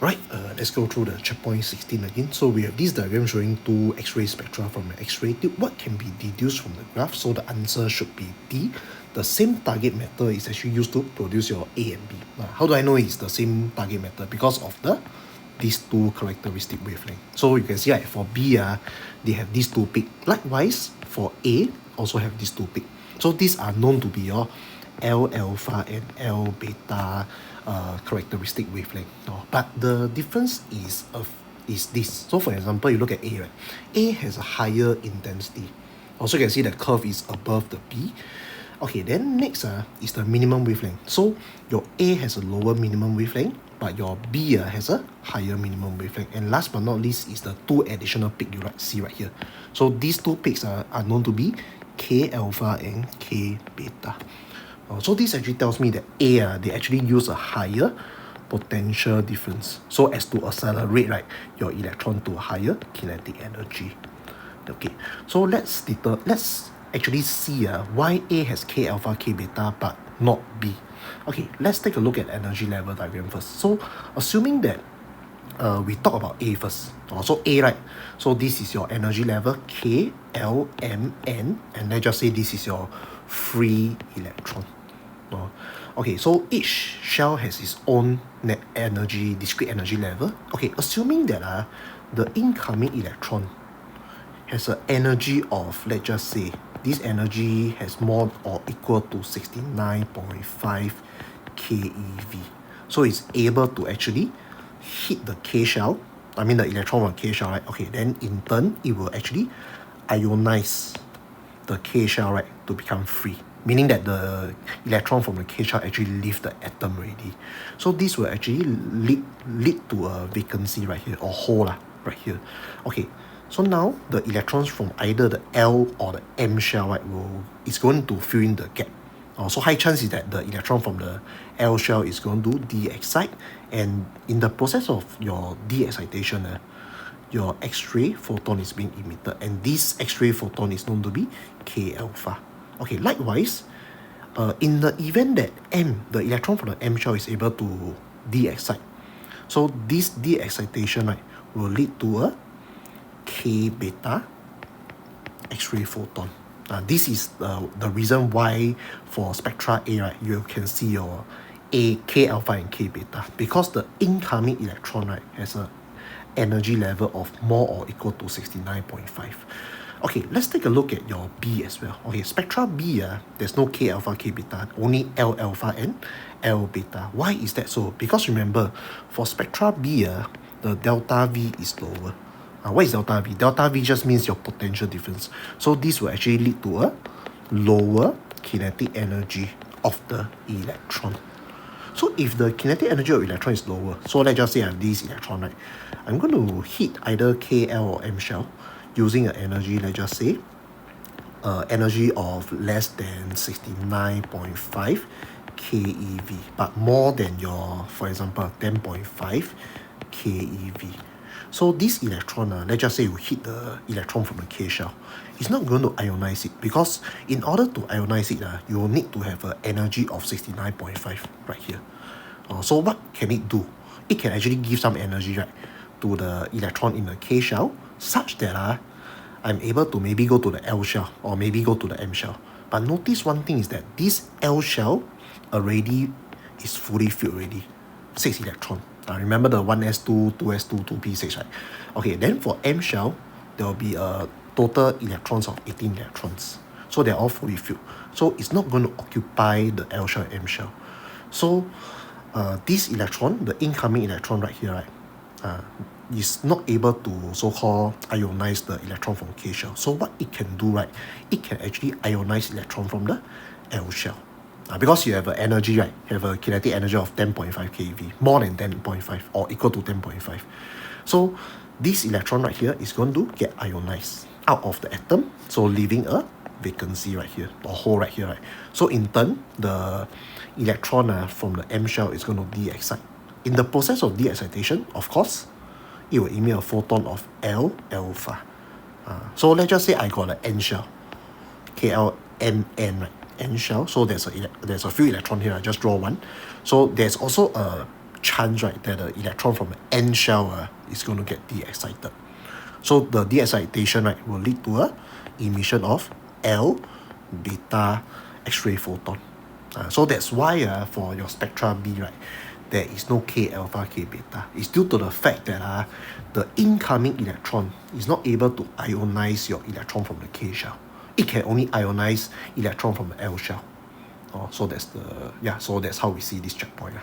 Right, let's go through the checkpoint 16 again. So we have this diagram showing two X-ray spectra from an X-ray tube. What can be deduced from the graph? So the answer should be D. The same target matter is actually used to produce your A and B. How do I know it's the same target matter? Because of these two characteristic wavelength. So you can see for B, they have these two peaks. Likewise, for A, also have these two peaks. So these are known to be your L alpha and L beta characteristic wavelength. But the difference is this. So for example, you look at A, right? A has a higher intensity. Also, you can see the curve is above the B. Okay, then next is the minimum wavelength. So your A has a lower minimum wavelength, but your B has a higher minimum wavelength. And last but not least is the two additional peaks you see right here. So these two peaks are known to be K alpha and K beta. So this actually tells me that A, they actually use a higher potential difference, so as to accelerate your electron to a higher kinetic energy. Okay, so let's actually see why A has K alpha, K beta, but not B. Okay, let's take a look at energy level diagram first. So assuming that we talk about A first. So A, right? So this is your energy level K, L, M, N, and let's just say this is your free electron. Okay, so each shell has its own net energy, discrete energy level. Okay, assuming that the incoming electron has an energy of, let's just say, this energy has more or equal to 69.5 keV. So it's able to actually hit the K shell, I mean the electron from K shell, right? Okay, then in turn, it will actually ionize the K shell, right, to become free. Meaning that the electron from the K shell actually leave the atom already. So this will actually lead to a vacancy right here, or hole right here. Okay, so now the electrons from either the L or the M shell, right, is going to fill in the gap. So high chance is that the electron from the L shell is going to de-excite, and in the process of your de-excitation, your X-ray photon is being emitted, and this X-ray photon is known to be K alpha. Okay, likewise, in the event that the electron from the M shell is able to de-excite, so this de-excitation, right, will lead to a K beta X-ray photon. This is the reason why for spectra A, right, you can see your K alpha and K beta, because the incoming electron, right, has a energy level of more or equal to 69.5. Okay, let's take a look at your B as well. Okay, spectra B, there's no K alpha, K beta, only L alpha and L beta. Why is that so? Because remember, for spectra B, the delta V is lower. What is delta V? Delta V just means your potential difference. So this will actually lead to a lower kinetic energy of the electron. So if the kinetic energy of electron is lower, so let's just say I have this electron, right? I'm going to hit either K, L, or M shell using an energy, let's just say, energy of less than 69.5 keV, but more than your, for example, 10.5 keV. So this electron, let's just say you hit the electron from the K shell, it's not going to ionize it, because in order to ionize it, you will need to have an energy of 69.5 right here. So what can it do? It can actually give some energy, right, to the electron in the K shell, such that I'm able to maybe go to the L shell or maybe go to the M shell. But notice one thing is that this L shell already is fully filled already, 6 electrons. Remember the 1s2, 2s2, 2p6, right? Okay, then for M shell, there will be a total electrons of 18 electrons. So they're all fully filled. So it's not going to occupy the L shell and M shell. So this electron, the incoming electron right here, right, is not able to so-called ionize the electron from K shell. So what it can do, right, it can actually ionize electron from the L shell. Because you have an energy, right, you have a kinetic energy of 10.5 keV, more than 10.5 or equal to 10.5. So this electron right here is going to get ionized out of the atom, so leaving a vacancy right here, or hole right here, right. So in turn, the electron from the M shell is going to de-excite. In the process of de-excitation, of course, it will emit a photon of L alpha. So let's just say I got an N shell, KLMN, right? N shell. So there's a few electron here. I just draw one. So there's also a chance, right, that the electron from the N shell is going to get de-excited. So the de-excitation, right, will lead to a emission of L beta X-ray photon. So that's why for your spectra B, right, there is no K alpha, K beta. It's due to the fact that the incoming electron is not able to ionize your electron from the K shell. It can only ionize electron from the L shell. So that's how we see this checkpoint.